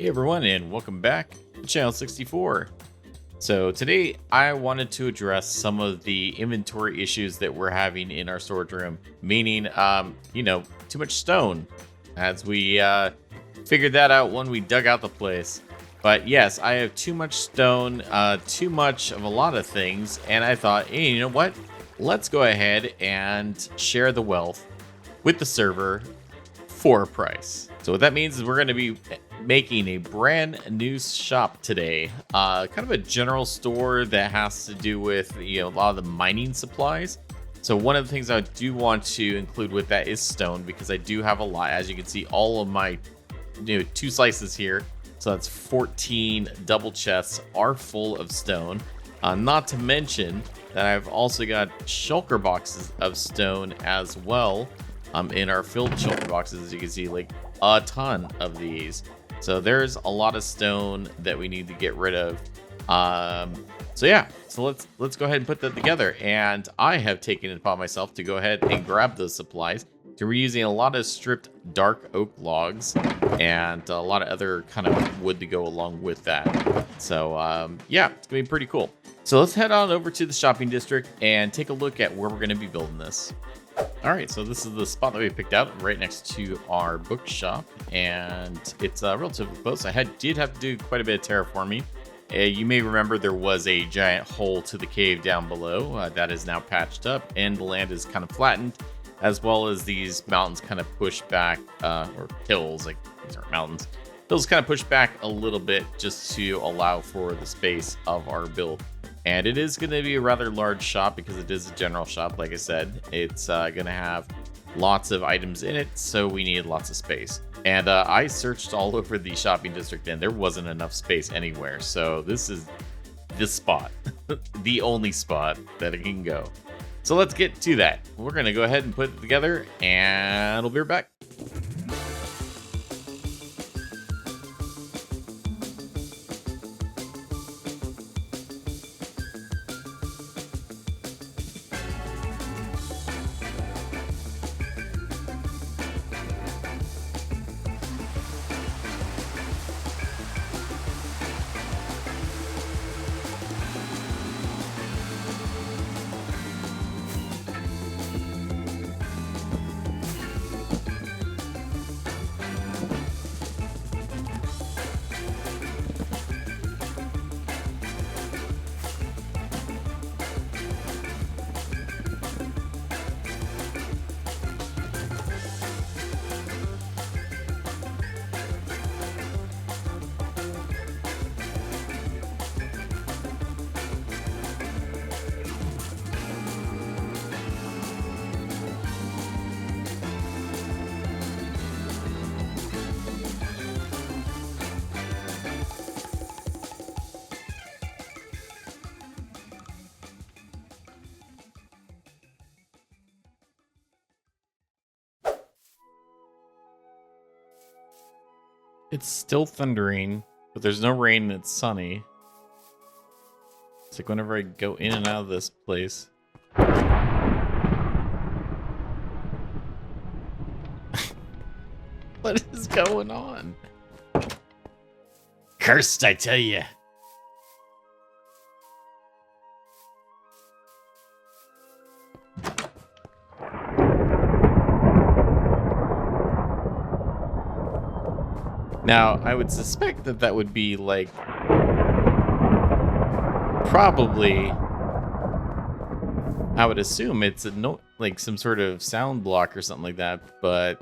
Hey everyone, and welcome back to Channel 64. So today I wanted to address some of the inventory issues that we're having in our storage room, meaning, too much stone, as we figured that out when we dug out the place. But yes, I have too much stone, too much of a lot of things, and I thought, hey, you know what? Let's go ahead and share the wealth with the server for a price. So what that means is we're going to be making a brand new shop today, kind of a general store that has to do with a lot of the mining supplies. So one of the things I do want to include with that is stone, because I do have a lot. As you can see, all of my 2 slices here, so that's 14 double chests, are full of stone. Not to mention that I've also got shulker boxes of stone as well, in our filled shulker boxes. As you can see, like a ton of these. So there's a lot of stone that we need to get rid of. So let's go ahead and put that together. And I have taken it upon myself to go ahead and grab those supplies. So we're using a lot of stripped dark oak logs and a lot of other kind of wood to go along with that. So it's gonna be pretty cool. So let's head on over to the shopping district and take a look at where we're gonna be building this. All right, so this is the spot that we picked out right next to our bookshop, and it's relatively close. I did have to do quite a bit of terraforming. You may remember there was a giant hole to the cave down below that is now patched up, and the land is kind of flattened, as well as these mountains kind of push back, or hills, like these are mountains. Hills kind of push back a little bit just to allow for the space of our build. And it is going to be a rather large shop because it is a general shop. Like I said, it's going to have lots of items in it, so we needed lots of space. And I searched all over the shopping district, and there wasn't enough space anywhere. So this is this spot, the only spot that it can go. So let's get to that. We're going to go ahead and put it together, and we'll be right back. It's still thundering, but there's no rain and it's sunny. It's like whenever I go in and out of this place. What is going on? Cursed, I tell you. Now, I would suspect that that would be like probably, I would assume it's a no, like some sort of sound block or something like that, but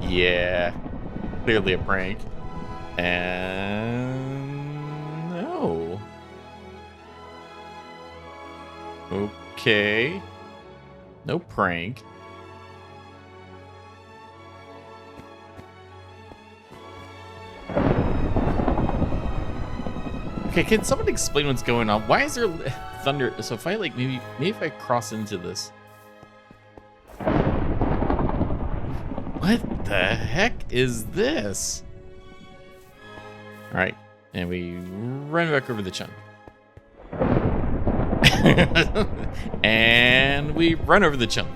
yeah, clearly a prank. And no. Okay. No prank. Okay, can someone explain what's going on? Why is there thunder? So if I maybe if I cross into this. What the heck is this? All right, and we run back over the chunk. And we run over the chunk.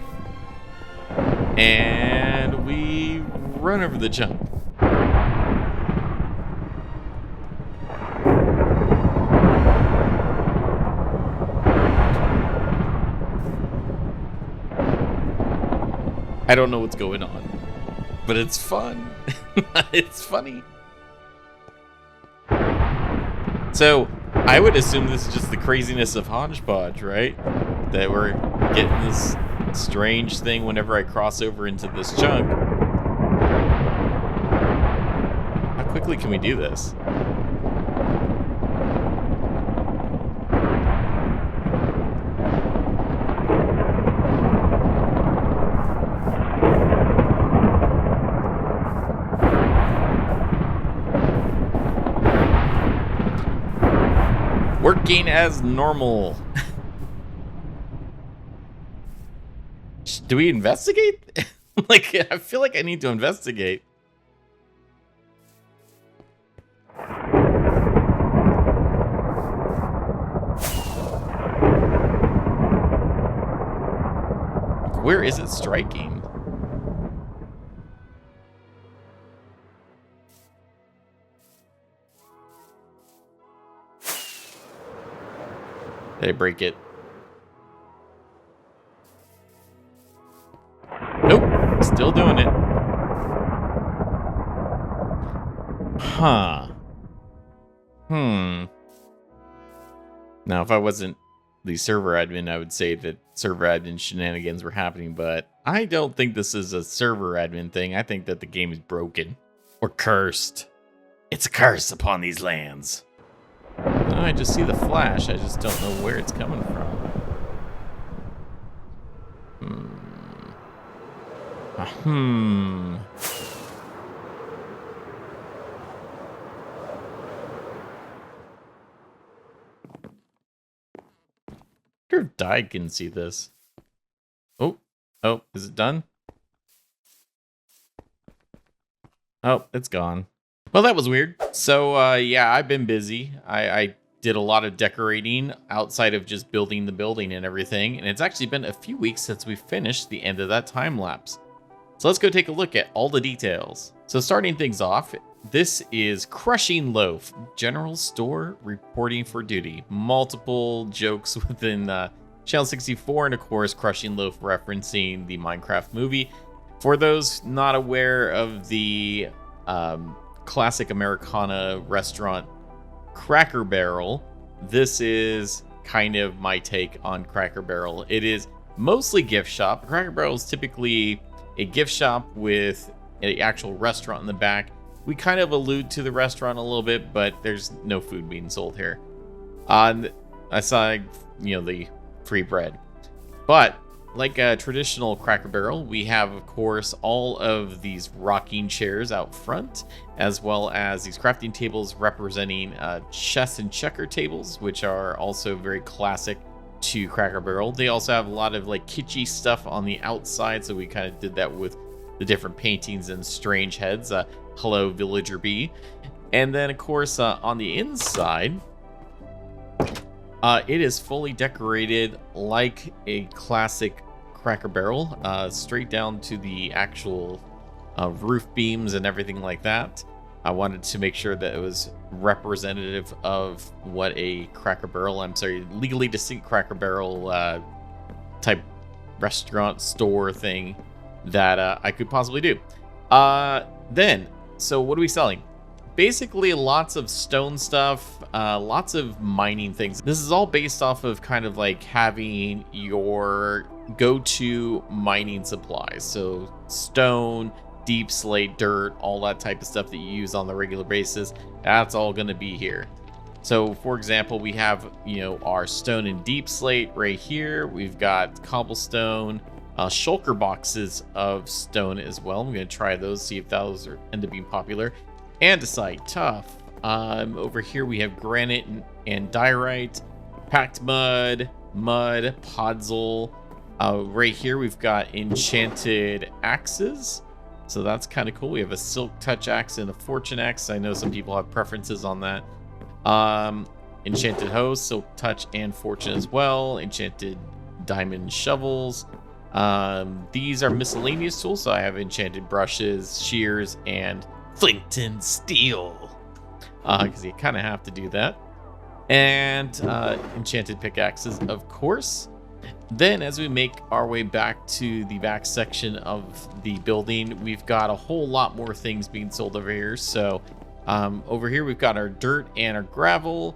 And we run over the chunk. I don't know what's going on, but it's fun. It's funny. So I would assume this is just the craziness of Hodgepodge, right? That we're getting this strange thing whenever I cross over into this chunk. How quickly can we do this? Working as normal. Do we investigate? Like, I feel like I need to investigate. Where is it striking? Did I break it? Nope, still doing it. Huh. Now, if I wasn't the server admin, I would say that server admin shenanigans were happening, but I don't think this is a server admin thing. I think that the game is broken or cursed. It's a curse upon these lands. No, I just see the flash. I just don't know where it's coming from. I wonder if Di can see this. Oh, is it done? Oh, it's gone. Well, that was weird. So, yeah, I've been busy. I did a lot of decorating outside of just building the building and everything. And it's actually been a few weeks since we finished the end of that time lapse. So let's go take a look at all the details. So starting things off, this is Crushing Loaf, General Store reporting for duty. Multiple jokes within Channel 64, and of course, Crushing Loaf referencing the Minecraft movie. For those not aware of the classic Americana restaurant Cracker Barrel, this is kind of my take on Cracker Barrel. It is mostly gift shop. Cracker Barrel is typically a gift shop with an actual restaurant in the back. We kind of allude to the restaurant a little bit, but there's no food being sold here. Aside, the free bread. But like a traditional Cracker Barrel, we have, of course, all of these rocking chairs out front, as well as these crafting tables representing chess and checker tables, which are also very classic to Cracker Barrel. They also have a lot of like kitschy stuff on the outside, so we kind of did that with the different paintings and strange heads. Hello, Villager Bee. And then, of course, on the inside, it is fully decorated like a classic Cracker Barrel, straight down to the actual roof beams and everything like that. I wanted to make sure that it was representative of what a legally distinct Cracker Barrel type restaurant store thing that I could possibly do. So what are we selling? Basically lots of stone stuff, lots of mining things. This is all based off of kind of like having your go-to mining supplies. So stone, deep slate, dirt, all that type of stuff that you use on the regular basis. That's all going to be here. So for example, we have, our stone and deep slate right here. We've got cobblestone, shulker boxes of stone as well. I'm going to try those, see if those end up being popular. Andesite, tough. Over here we have granite and diorite, packed mud, podzol. Right here we've got enchanted axes. So that's kind of cool. We have a silk touch axe and a fortune axe. I know some people have preferences on that. Enchanted hoe, silk touch and fortune as well. Enchanted diamond shovels. These are miscellaneous tools. So I have enchanted brushes, shears, and flint and steel, because you kind of have to do that. And enchanted pickaxes, of course. Then as we make our way back to the back section of the building, we've got a whole lot more things being sold over here. So over here, we've got our dirt and our gravel.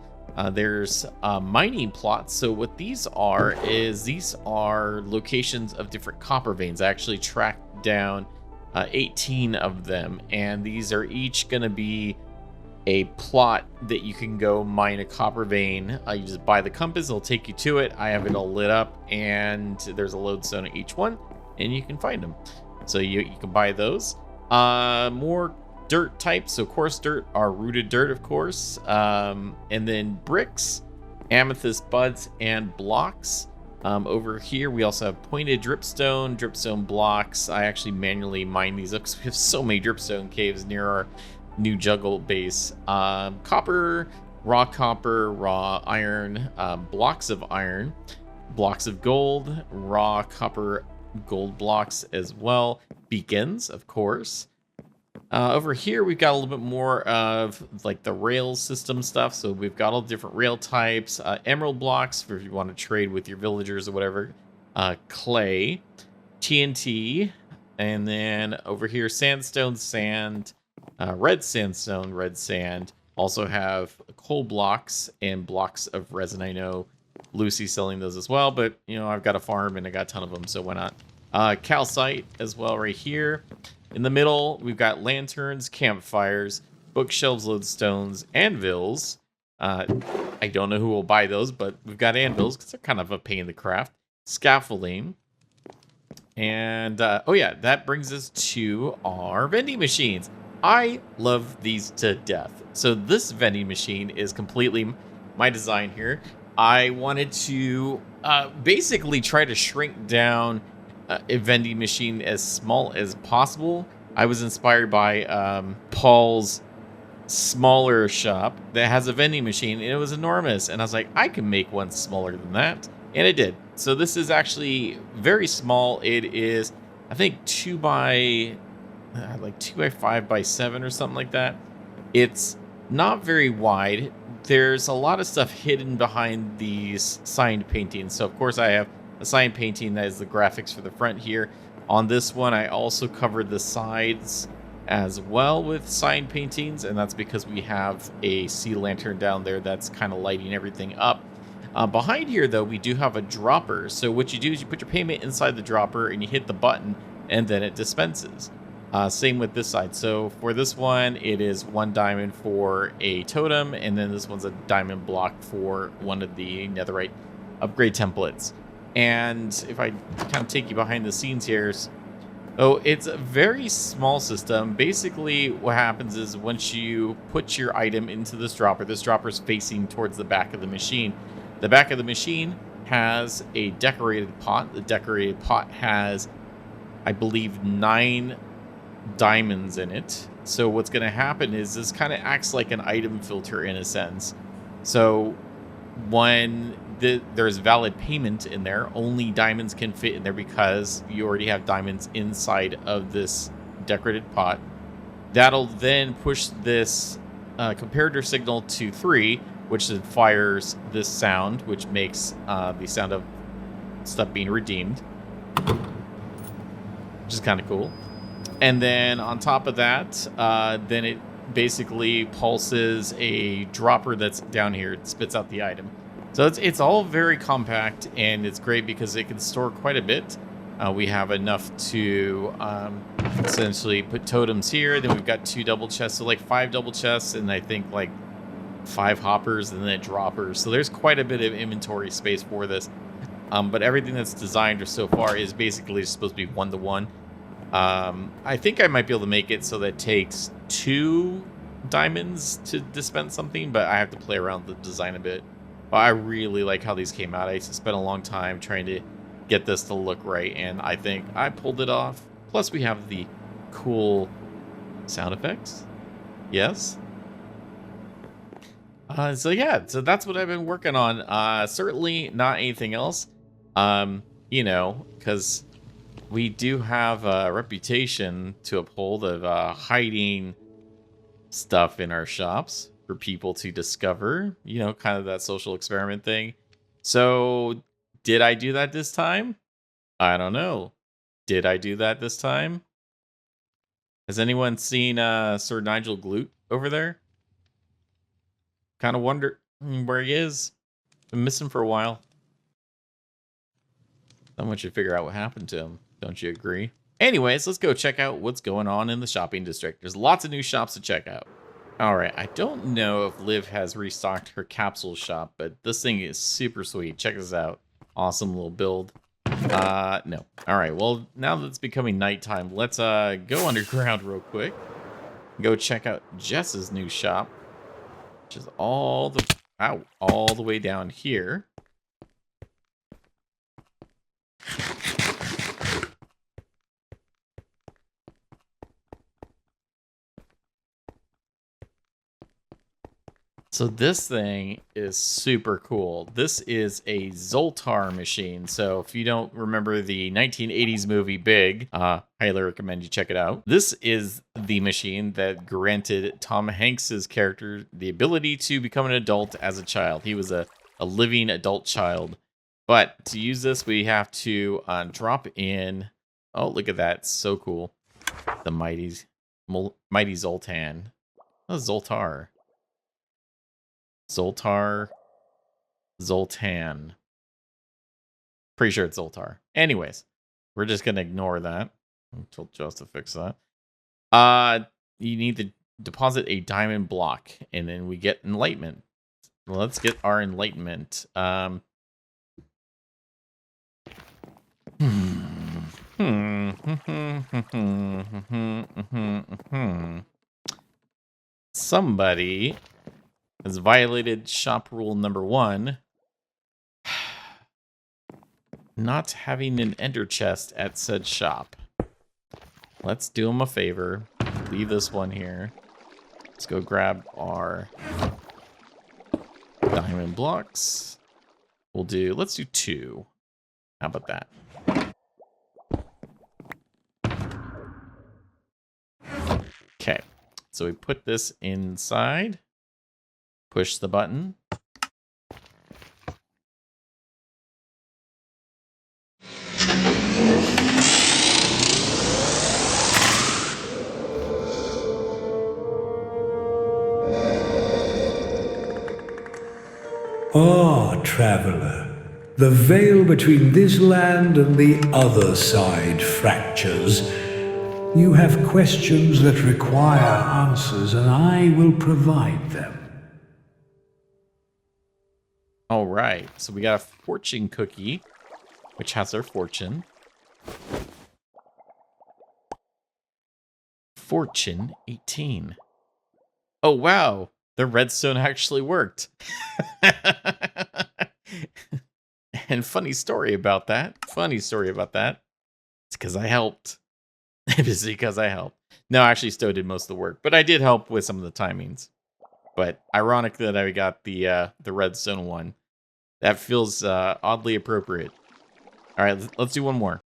There's mining plots. So what these are is these are locations of different copper veins. I actually tracked down 18 of them, and these are each going to be a plot that you can go mine a copper vein. You just buy the compass, it'll take you to it. I have it all lit up, and there's a lodestone at each one, and you can find them. So you can buy those. More dirt types. So coarse dirt are rooted dirt, of course. And then bricks, amethyst buds, and blocks. Over here, we also have pointed dripstone blocks. I actually manually mine these up because we have so many dripstone caves near our new juggle base. Copper, raw iron, blocks of iron, blocks of gold, raw copper, gold blocks as well. Beacons, of course. Over here, we've got a little bit more of like the rail system stuff. So we've got all different rail types, emerald blocks for if you want to trade with your villagers or whatever, clay, TNT, and then over here, sandstone, sand, red sandstone, red sand. Also have coal blocks and blocks of resin. I know Lucy's selling those as well, but you know, I've got a farm and I got a ton of them, so why not? Calcite as well right here. In the middle, we've got lanterns, campfires, bookshelves, lodestones, anvils. I don't know who will buy those, but we've got anvils because they're kind of a pain in the craft. Scaffolding. And, oh yeah, that brings us to our vending machines. I love these to death. So this vending machine is completely my design here. I wanted to basically try to shrink down a vending machine as small as possible. I was inspired by Paul's smaller shop that has a vending machine, and it was enormous. And I was like, I can make one smaller than that. And it did. So this is actually very small. It is, I think, 2 by 5 by 7 or something like that. It's not very wide. There's a lot of stuff hidden behind these signed paintings. So of course I have a sign painting that is the graphics for the front here. On this one, I also covered the sides as well with sign paintings, and that's because we have a sea lantern down there that's kind of lighting everything up. Behind here, though, we do have a dropper. So what you do is you put your payment inside the dropper and you hit the button, and then it dispenses. Same with this side. So for this one, it is 1 diamond for a totem, and then this one's a diamond block for one of the netherite upgrade templates. And if I kind of take you behind the scenes here, it's a very small system. Basically, what happens is once you put your item into this dropper is facing towards the back of the machine. The back of the machine has a decorated pot. The decorated pot has, I believe, 9 diamonds in it. So what's going to happen is this kind of acts like an item filter in a sense. So when there's valid payment in there, only diamonds can fit in there because you already have diamonds inside of this decorated pot. That'll then push this comparator signal to 3, which then fires this sound, which makes the sound of stuff being redeemed, which is kind of cool. And then on top of that, then it basically pulses a dropper that's down here. It spits out the item. So it's all very compact, and it's great because it can store quite a bit. We have enough to essentially put totems here. Then we've got 2 double chests, so like 5 double chests, and I think like 5 hoppers and then droppers. So there's quite a bit of inventory space for this. But everything that's designed so far is basically supposed to be 1-to-1. I think I might be able to make it so that it takes 2 diamonds to dispense something, but I have to play around with the design a bit. But I really like how these came out. I spent a long time trying to get this to look right, and I think I pulled it off. Plus, we have the cool sound effects. Yes. So yeah, so that's what I've been working on. Certainly not anything else. You know, because we do have a reputation to uphold of hiding stuff in our shops for people to discover, you know, kind of that social experiment thing. So Did I do that this time? I don't know. Did I do that this time? Has anyone seen Sir Nigel Glute over there? Kind of wonder where he is. Been missing for a while. Someone should figure out what happened to him. Don't you agree? Anyways, let's go check out what's going on in the shopping district. There's lots of new shops to check out. All right, I don't know if Liv has restocked her capsule shop, but this thing is super sweet. Check this out. Awesome little build. No. All right, well, now that it's becoming nighttime, let's go underground real quick. Go check out Jess's new shop, which is all the way down here. So this thing is super cool. This is a Zoltar machine. So if you don't remember the 1980s movie Big, highly recommend you check it out. This is the machine that granted Tom Hanks's character the ability to become an adult as a child. He was a living adult child. But to use this, we have to drop in. Oh, look at that. So cool. The mighty Zoltan. Oh, Zoltar. Zoltan. Pretty sure it's Zoltar. Anyways, we're just gonna ignore that. I told Joss to fix that. You need to deposit a diamond block, and then we get enlightenment. Let's get our enlightenment. Somebody has violated shop rule number 1. Not having an ender chest at said shop. Let's do him a favor. Leave this one here. Let's go grab our diamond blocks. Let's do 2. How about that? Okay, so we put this inside. Push the button. Ah, traveler, the veil between this land and the other side fractures. You have questions that require answers, and I will provide them. All right, so we got a fortune cookie, which has our fortune. Fortune 18. Oh, wow. The redstone actually worked. And funny story about that. It's because I helped. It's because I helped. No, actually, Stowe did most of the work, but I did help with some of the timings. But ironic that I got the redstone one. That feels oddly appropriate. All right, let's do one more.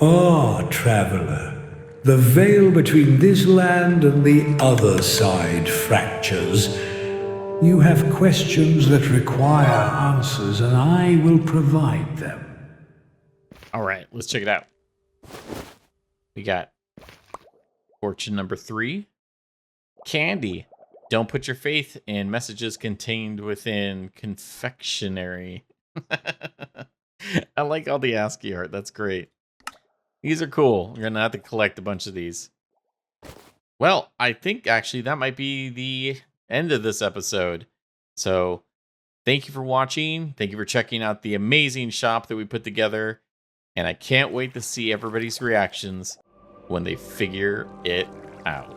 Ah, traveler, the veil between this land and the other side fractures. You have questions that require answers, and I will provide them. All right, let's check it out. We got fortune number 3. Candy. Don't put your faith in messages contained within confectionery. I like all the ASCII art. That's great. These are cool. We're going to have to collect a bunch of these. Well, I think actually that might be the end of this episode. So thank you for watching. Thank you for checking out the amazing shop that we put together. And I can't wait to see everybody's reactions when they figure it out.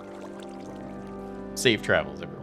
Safe travels, everyone.